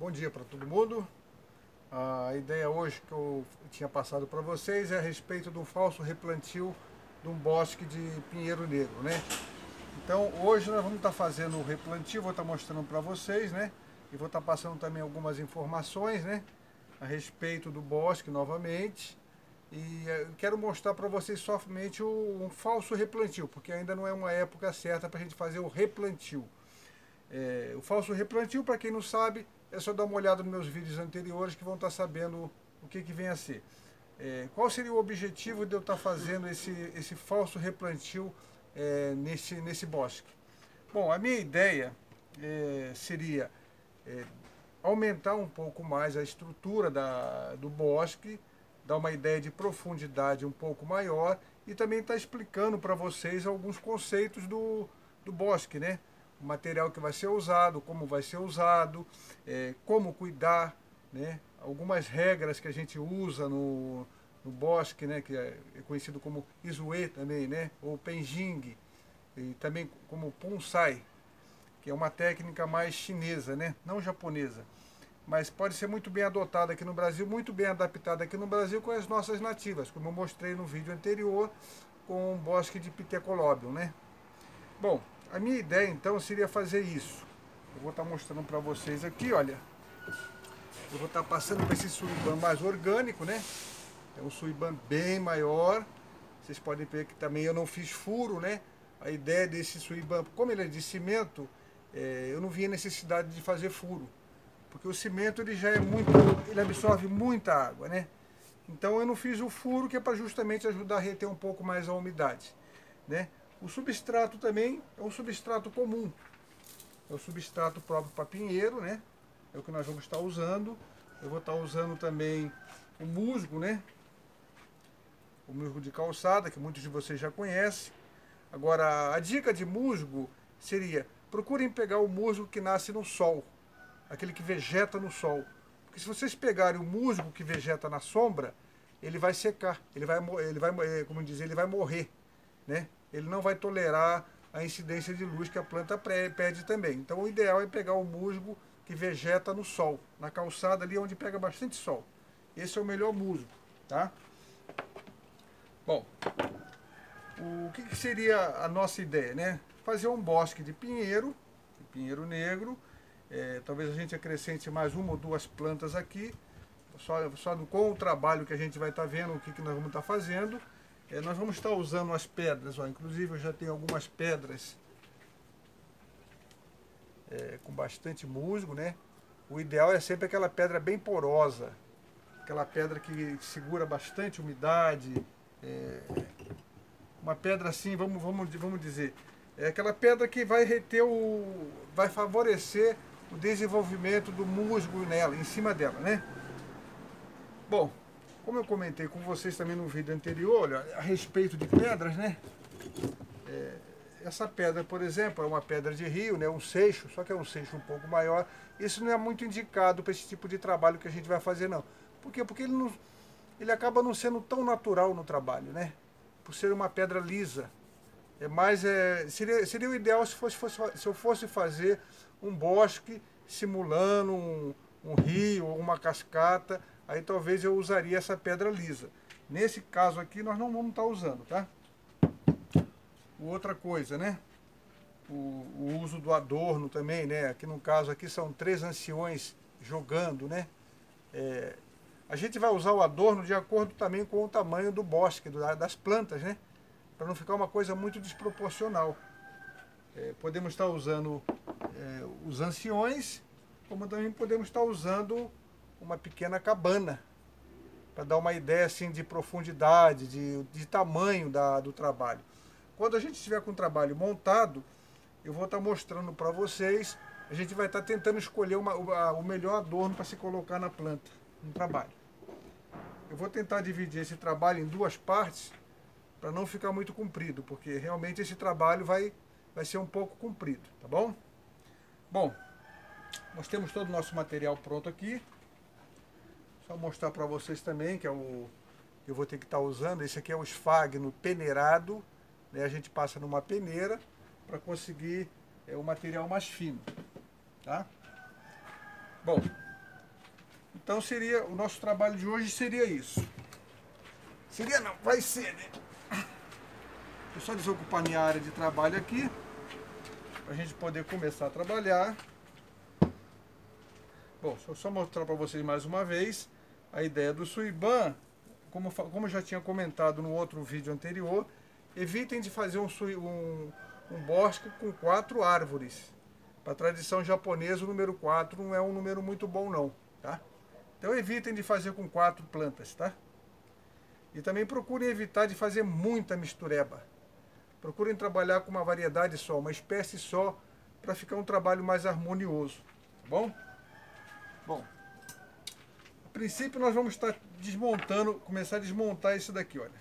Bom dia para todo mundo. A ideia hoje que eu tinha passado para vocês é a respeito de um falso replantio de um bosque de pinheiro negro, né? Então hoje nós vamos estar fazendo o replantio, vou estar mostrando para vocês, né? E vou estar passando também algumas informações, né? A respeito do bosque novamente. E eu quero mostrar para vocês somente um falso replantio, porque ainda não é uma época certa para a gente fazer o replantio. O falso replantio, para quem não sabe, é só dar uma olhada nos meus vídeos anteriores que vão estar sabendo o que vem a ser. Qual seria o objetivo de eu estar fazendo esse falso replantio nesse bosque? Bom, a minha ideia seria aumentar um pouco mais a estrutura do bosque, dar uma ideia de profundidade um pouco maior e também estar explicando para vocês alguns conceitos do bosque, né? O material que vai ser usado, como vai ser usado, como cuidar, né? Algumas regras que a gente usa no bosque, né? Que é conhecido como Isue também, né? Ou Penjing, e também como Bonsai, que é uma técnica mais chinesa, né? Não japonesa. Mas pode ser muito bem adotada aqui no Brasil, muito bem adaptada aqui no Brasil com as nossas nativas, como eu mostrei no vídeo anterior com o bosque de Pithecolobium, né? Bom, a minha ideia então seria fazer isso. Eu vou estar mostrando para vocês aqui, olha. Eu vou estar passando para esse suíban mais orgânico, né? É um suíban bem maior. Vocês podem ver que também eu não fiz furo, né? A ideia desse suíban, como ele é de cimento, eu não vi a necessidade de fazer furo. Porque o cimento ele já é muito, ele absorve muita água, né? Então eu não fiz o furo, que é para justamente ajudar a reter um pouco mais a umidade, né? O substrato também é um substrato comum. É o substrato próprio para pinheiro, né? É o que nós vamos estar usando. Eu vou estar usando também o musgo, né? O musgo de calçada, que muitos de vocês já conhecem. Agora, a dica de musgo seria: procurem pegar o musgo que nasce no sol, aquele que vegeta no sol. Porque se vocês pegarem o musgo que vegeta na sombra, ele vai secar, ele vai, como dizer, ele vai morrer, né? Ele não vai tolerar a incidência de luz que a planta pede também. Então o ideal é pegar o musgo que vegeta no sol, na calçada ali onde pega bastante sol. Esse é o melhor musgo, tá? Bom, o que seria a nossa ideia, né? Fazer um bosque de pinheiro negro. Talvez a gente acrescente mais uma ou duas plantas aqui, só com o trabalho que a gente vai estar vendo, o que nós vamos estar fazendo. Nós vamos estar usando as pedras, ó, inclusive eu já tenho algumas pedras com bastante musgo, né? O ideal é sempre aquela pedra bem porosa, aquela pedra que segura bastante umidade, uma pedra assim, vamos dizer, é aquela pedra que vai reter vai favorecer o desenvolvimento do musgo nela, em cima dela, né? Bom, como eu comentei com vocês também no vídeo anterior, olha, a respeito de pedras, né? Essa pedra, por exemplo, é uma pedra de rio, né? Um seixo, só que é um seixo um pouco maior. Isso não é muito indicado para esse tipo de trabalho que a gente vai fazer, não. Por quê? Porque ele acaba não sendo tão natural no trabalho, né? Por ser uma pedra lisa. Seria o ideal se eu fosse fazer um bosque simulando um rio ou uma cascata, aí talvez eu usaria essa pedra lisa. Nesse caso aqui nós não vamos estar usando, tá? Outra coisa, né? O uso do adorno também, né? Aqui no caso aqui são 3 anciões jogando, né? A gente vai usar o adorno de acordo também com o tamanho do bosque, das plantas, né? Para não ficar uma coisa muito desproporcional. Podemos estar usando os anciões, como também podemos estar usando uma pequena cabana, para dar uma ideia assim de profundidade, de tamanho do trabalho. Quando a gente estiver com o trabalho montado, eu vou estar mostrando para vocês, a gente vai estar tentando escolher o melhor adorno para se colocar na planta, no trabalho. Eu vou tentar dividir esse trabalho em 2 partes, para não ficar muito comprido, porque realmente esse trabalho vai ser um pouco comprido, tá bom? Bom, nós temos todo o nosso material pronto aqui. Só mostrar para vocês também, que é o que eu vou ter que estar usando. Esse aqui é o esfagno peneirado, né? A gente passa numa peneira para conseguir o material mais fino, tá? Bom, Então o nosso trabalho de hoje seria isso. Seria não, vai ser, né? Vou só desocupar minha área de trabalho aqui, para a gente poder começar a trabalhar. Bom, deixa eu só mostrar para vocês mais uma vez a ideia do Suiban. Como eu já tinha comentado no outro vídeo anterior, evitem de fazer um bosque com 4 árvores. Para a tradição japonesa, o número 4 não é um número muito bom não, tá? Então evitem de fazer com 4 plantas, tá? E também procurem evitar de fazer muita mistureba. Procurem trabalhar com uma variedade só, uma espécie só, para ficar um trabalho mais harmonioso, tá bom? Bom, a princípio nós vamos estar desmontando, começar a desmontar isso daqui, olha.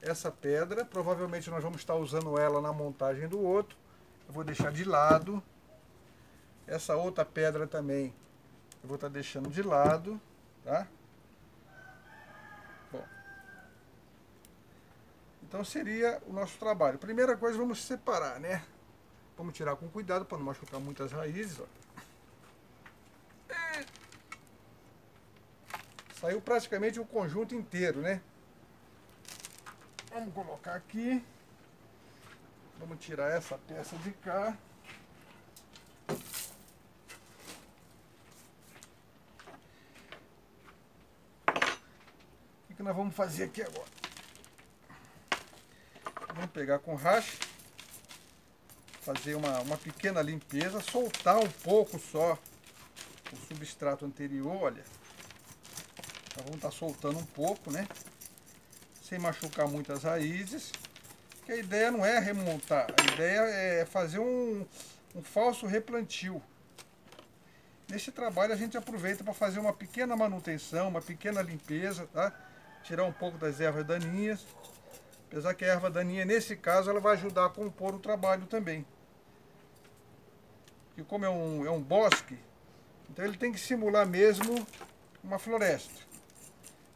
Essa pedra, provavelmente nós vamos estar usando ela na montagem do outro. Eu vou deixar de lado. Essa outra pedra também eu vou estar deixando de lado, tá? Bom, então seria o nosso trabalho. Primeira coisa, vamos separar, né? Vamos tirar com cuidado para não machucar muitas raízes, ó. Saiu praticamente o conjunto inteiro, né? Vamos colocar aqui. Vamos tirar essa peça de cá. O que nós vamos fazer aqui agora? Vamos pegar com racha, fazer uma pequena limpeza, soltar um pouco só o substrato anterior, olha. Então vamos estar soltando um pouco, né? Sem machucar muitas raízes. Que a ideia não é remontar, a ideia é fazer um falso replantio. Nesse trabalho a gente aproveita para fazer uma pequena manutenção, uma pequena limpeza, tá? Tirar um pouco das ervas daninhas. Apesar que a erva daninha, nesse caso, ela vai ajudar a compor o trabalho também. E como é um bosque, então ele tem que simular mesmo uma floresta.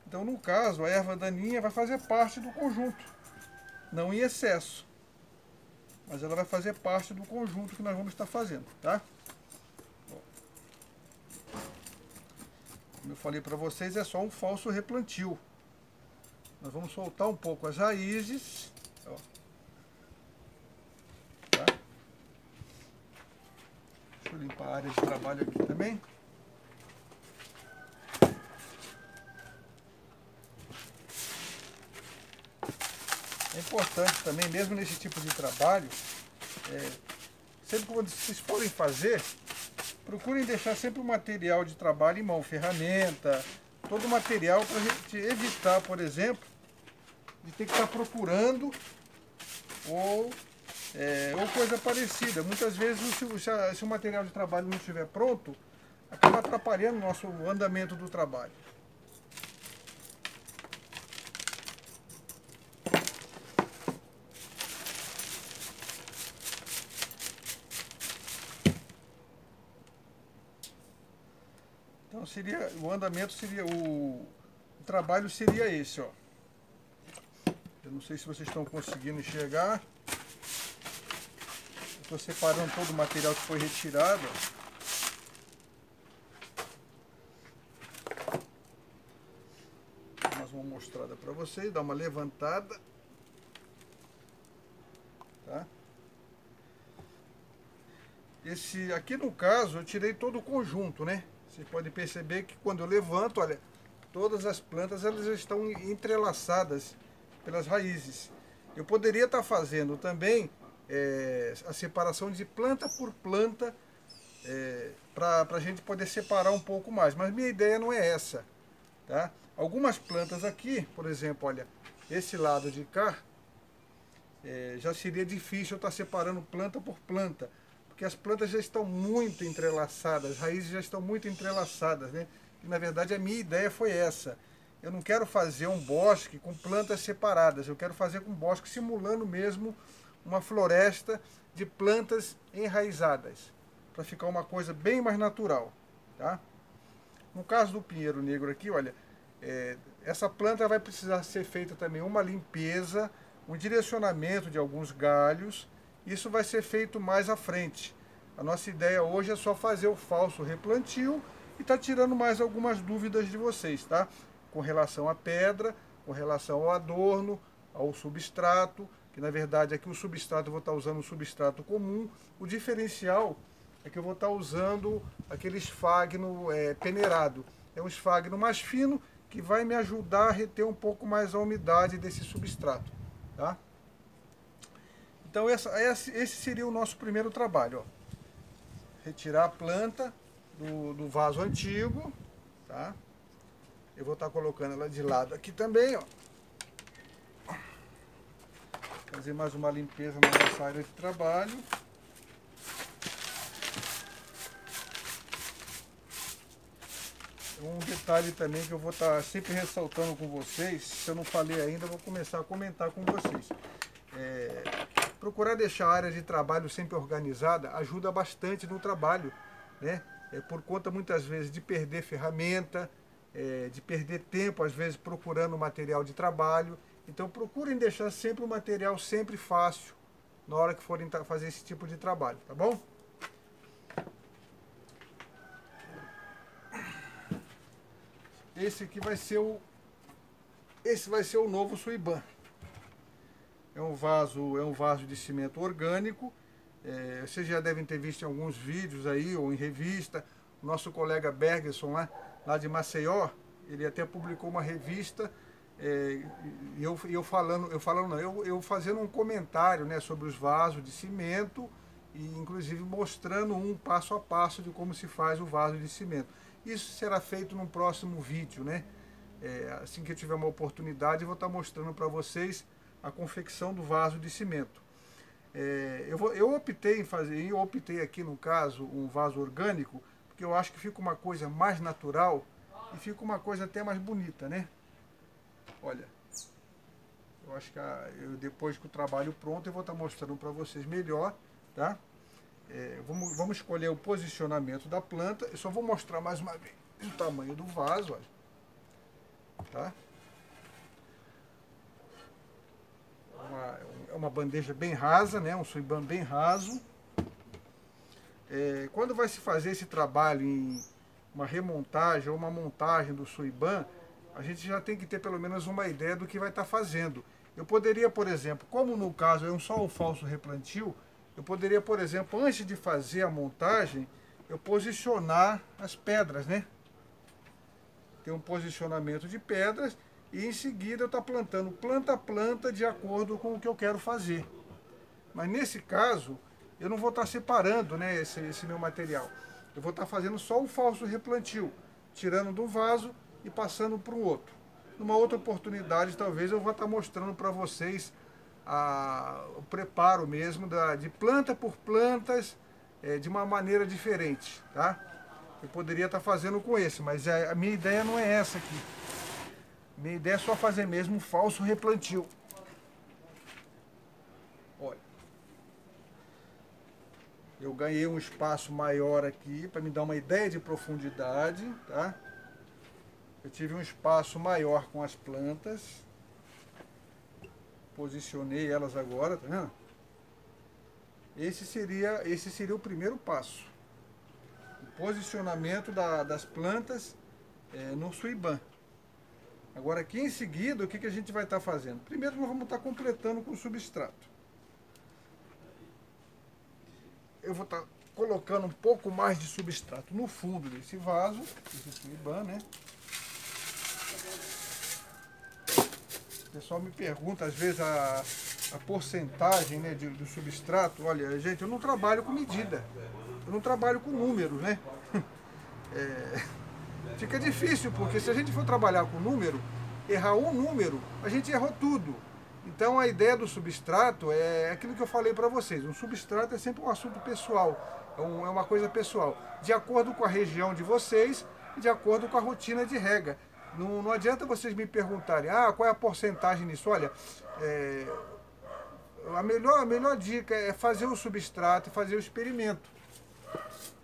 Então, no caso, a erva daninha vai fazer parte do conjunto, não em excesso, mas ela vai fazer parte do conjunto que nós vamos estar fazendo, tá? Bom, como eu falei para vocês, é só um falso replantio. Nós vamos soltar um pouco as raízes, ó, tá? Deixa eu limpar a área de trabalho aqui também. É importante também, mesmo nesse tipo de trabalho, sempre que vocês forem fazer, procurem deixar sempre o material de trabalho em mão, ferramenta, todo o material para a gente evitar, por exemplo, de ter que estar procurando ou coisa parecida. Muitas vezes, se o material de trabalho não estiver pronto, acaba atrapalhando o nosso andamento do trabalho. Então o andamento seria, o trabalho seria esse, ó. Eu não sei se vocês estão conseguindo enxergar. Estou separando todo o material que foi retirado, ó. Mais uma mostrada para vocês, dar uma levantada, tá? Aqui no caso eu tirei todo o conjunto, né? Você pode perceber que quando eu levanto, olha, todas as plantas elas estão entrelaçadas pelas raízes. Eu poderia estar fazendo também a separação de planta por planta para a gente poder separar um pouco mais, mas minha ideia não é essa, tá? Algumas plantas aqui, por exemplo, olha, esse lado de cá, já seria difícil eu estar separando planta por planta, porque as plantas já estão muito entrelaçadas, as raízes já estão muito entrelaçadas, né? E, na verdade, a minha ideia foi essa. Eu não quero fazer um bosque com plantas separadas, eu quero fazer um bosque simulando mesmo uma floresta de plantas enraizadas, para ficar uma coisa bem mais natural, tá? No caso do pinheiro negro aqui, olha, essa planta vai precisar ser feita também uma limpeza, um direcionamento de alguns galhos. Isso vai ser feito mais à frente. A nossa ideia hoje é só fazer o falso replantio e está tirando mais algumas dúvidas de vocês, tá? Com relação à pedra, com relação ao adorno, ao substrato, que na verdade aqui o substrato eu vou estar usando o substrato comum. O diferencial é que eu vou estar usando aquele esfagno peneirado. É um esfagno mais fino que vai me ajudar a reter um pouco mais a umidade desse substrato, tá? Então esse seria o nosso primeiro trabalho, ó. Retirar a planta do vaso antigo, tá? Eu vou estar colocando ela de lado aqui também, ó. Fazer mais uma limpeza na nossa área de trabalho. Um detalhe também que eu vou estar sempre ressaltando com vocês, se eu não falei ainda, eu vou começar a comentar com vocês. Procurar deixar a área de trabalho sempre organizada ajuda bastante no trabalho, né? Por conta muitas vezes de perder ferramenta, de perder tempo às vezes procurando material de trabalho. Então procurem deixar sempre o material sempre fácil na hora que forem fazer esse tipo de trabalho, tá bom? Esse aqui vai ser o novo Suiban. É um vaso de cimento orgânico. Vocês já devem ter visto em alguns vídeos aí ou em revista. O nosso colega Bergerson lá de Maceió, ele até publicou uma revista. Eu fazendo um comentário, né, sobre os vasos de cimento e inclusive mostrando um passo a passo de como se faz o vaso de cimento. Isso será feito num próximo vídeo, né? Assim que eu tiver uma oportunidade, eu vou estar mostrando para vocês a confecção do vaso de cimento. Eu optei aqui no caso um vaso orgânico, porque eu acho que fica uma coisa mais natural e fica uma coisa até mais bonita, né? Olha, eu acho que depois que o trabalho pronto eu vou estar mostrando para vocês melhor, tá? Vamos escolher o posicionamento da planta. Eu só vou mostrar mais uma vez o tamanho do vaso, olha, tá? É uma bandeja bem rasa, né? Um Suiban bem raso. Quando vai se fazer esse trabalho em uma remontagem ou uma montagem do Suiban, a gente já tem que ter pelo menos uma ideia do que vai estar fazendo. Eu poderia, por exemplo, como no caso é só um falso replantio, eu poderia, por exemplo, antes de fazer a montagem, eu posicionar as pedras, né? Ter um posicionamento de pedras e em seguida eu estar plantando planta a planta de acordo com o que eu quero fazer. Mas nesse caso, eu não vou estar separando, né, esse meu material. Eu vou estar fazendo só o falso replantio, tirando do vaso e passando para o outro. Numa outra oportunidade, talvez eu vou estar mostrando para vocês o preparo mesmo de planta por plantas, de uma maneira diferente, tá? Eu poderia estar fazendo com esse, mas a minha ideia não é essa aqui. Minha ideia é só fazer mesmo um falso replantio. Olha, eu ganhei um espaço maior aqui para me dar uma ideia de profundidade, tá? Eu tive um espaço maior com as plantas. Posicionei elas agora, tá vendo? Esse seria o primeiro passo. O posicionamento das plantas no Suiban. Agora aqui em seguida, o que a gente vai estar fazendo? Primeiro nós vamos estar completando com o substrato. Eu vou estar colocando um pouco mais de substrato no fundo desse vaso, desse Suiban, né? O pessoal me pergunta às vezes a porcentagem, né, do substrato. Olha, gente, eu não trabalho com medida, eu não trabalho com números, né? Fica difícil, porque se a gente for trabalhar com número, errar um número, a gente errou tudo. Então a ideia do substrato é aquilo que eu falei para vocês. Um substrato é sempre um assunto pessoal, é uma coisa pessoal, de acordo com a região de vocês e de acordo com a rotina de rega. Não adianta vocês me perguntarem, qual é a porcentagem nisso? Olha, a melhor dica é fazer o substrato e fazer o experimento.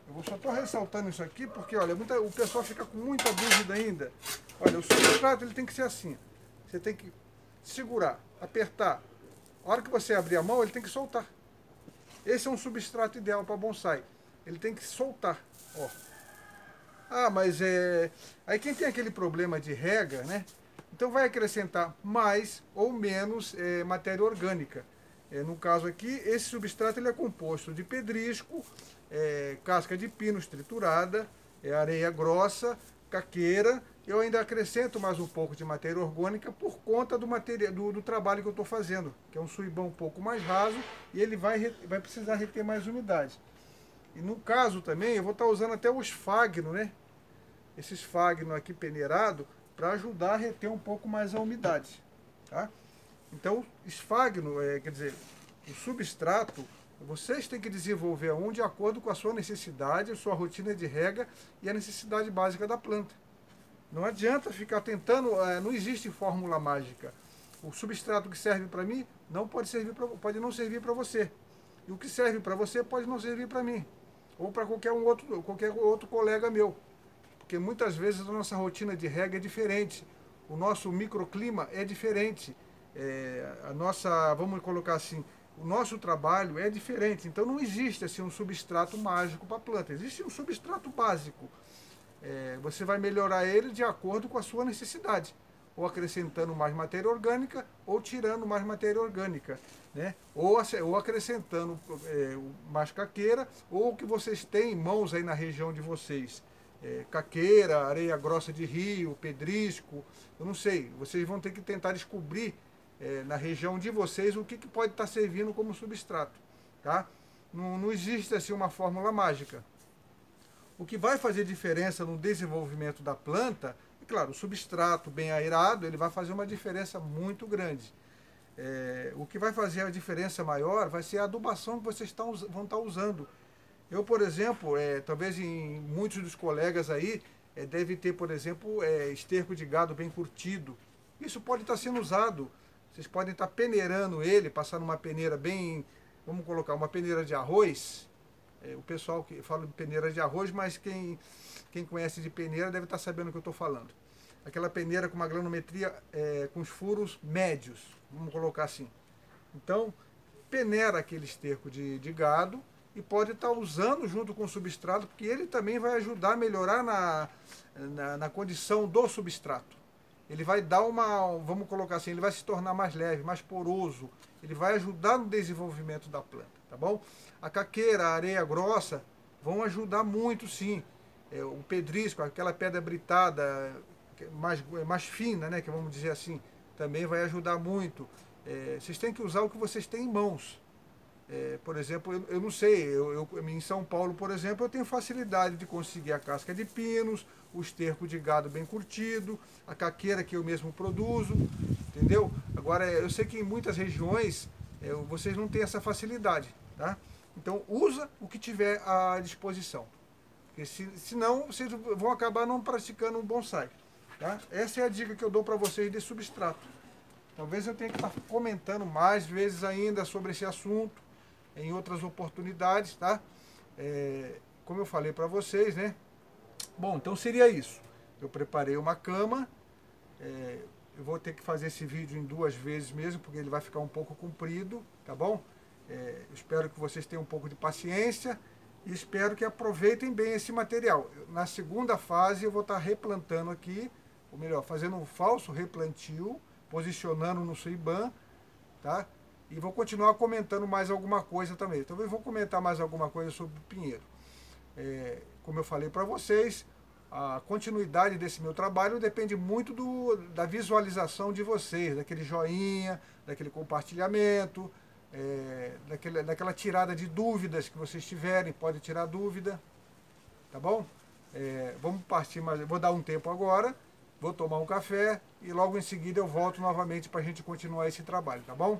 Eu só estou ressaltando isso aqui porque, olha, o pessoal fica com muita dúvida ainda. Olha, o substrato ele tem que ser assim. Você tem que segurar, apertar. A hora que você abrir a mão, ele tem que soltar. Esse é um substrato ideal para bonsai. Ele tem que soltar, ó. Ah, mas aí quem tem aquele problema de rega, né? Então vai acrescentar mais ou menos matéria orgânica. No caso aqui, esse substrato ele é composto de pedrisco, casca de pinos triturada, areia grossa, caqueira. Eu ainda acrescento mais um pouco de matéria orgânica por conta do trabalho que eu estou fazendo, que é um suibão um pouco mais raso e ele vai precisar reter mais umidade. E no caso também, eu vou estar usando até o esfagno, né? Esse esfagno aqui peneirado, para ajudar a reter um pouco mais a umidade. Tá? Então, esfagno, quer dizer, o substrato, vocês têm que desenvolver um de acordo com a sua necessidade, a sua rotina de rega e a necessidade básica da planta. Não adianta ficar tentando, não existe fórmula mágica. O substrato que serve para mim pode não servir para você. E o que serve para você pode não servir para mim. Ou para qualquer outro colega meu. Porque muitas vezes a nossa rotina de rega é diferente. O nosso microclima é diferente. Vamos colocar assim, o nosso trabalho é diferente. Então não existe assim um substrato mágico para a planta. Existe um substrato básico. Você vai melhorar ele de acordo com a sua necessidade, ou acrescentando mais matéria orgânica, ou tirando mais matéria orgânica, né? ou acrescentando mais caqueira, ou o que vocês têm em mãos aí na região de vocês. Caqueira, areia grossa de rio, pedrisco, eu não sei, vocês vão ter que tentar descobrir na região de vocês o que pode estar servindo como substrato. Tá? Não existe assim uma fórmula mágica. O que vai fazer diferença no desenvolvimento da planta, é claro, o substrato bem aerado, ele vai fazer uma diferença muito grande. O que vai fazer a diferença maior vai ser a adubação que vocês vão estar usando. Eu, por exemplo, talvez em muitos dos colegas aí, deve ter, por exemplo, esterco de gado bem curtido. Isso pode estar sendo usado. Vocês podem estar peneirando ele, passar numa peneira bem, vamos colocar uma peneira de arroz. O pessoal que fala de peneira de arroz, mas quem conhece de peneira deve estar sabendo o que eu estou falando. Aquela peneira com uma granometria com os furos médios, vamos colocar assim. Então, peneira aquele esterco de gado e pode estar usando junto com o substrato, porque ele também vai ajudar a melhorar na condição do substrato. Ele vai dar vamos colocar assim, ele vai se tornar mais leve, mais poroso, ele vai ajudar no desenvolvimento da planta, tá bom? A caqueira, a areia grossa vão ajudar muito, sim. O pedrisco, aquela pedra britada mais fina, né, que vamos dizer assim, também vai ajudar muito. Vocês têm que usar o que vocês têm em mãos. Por exemplo, eu não sei, em São Paulo, por exemplo, eu tenho facilidade de conseguir a casca de pinos, o esterco de gado bem curtido, a caqueira que eu mesmo produzo, entendeu? Agora, eu sei que em muitas regiões vocês não têm essa facilidade, tá? Então, usa o que tiver à disposição, porque senão vocês vão acabar não praticando um bonsai, tá? Essa é a dica que eu dou para vocês de substrato. Talvez eu tenha que estar comentando mais vezes ainda sobre esse assunto, em outras oportunidades, tá? Como eu falei para vocês, né? Bom, então seria isso. Eu preparei uma cama. Eu vou ter que fazer esse vídeo em 2 vezes mesmo, porque ele vai ficar um pouco comprido, tá bom? Espero que vocês tenham um pouco de paciência e espero que aproveitem bem esse material. Na segunda fase eu vou estar replantando aqui, ou melhor, fazendo um falso replantio, posicionando no suibã, tá? E vou continuar comentando mais alguma coisa também. Talvez vou comentar mais alguma coisa sobre o pinheiro. Como eu falei para vocês, a continuidade desse meu trabalho depende muito da visualização de vocês, daquele joinha, daquele compartilhamento, daquela tirada de dúvidas que vocês tiverem, pode tirar dúvida, tá bom? Vamos partir, mas vou dar um tempo agora, vou tomar um café e logo em seguida eu volto novamente para a gente continuar esse trabalho, tá bom?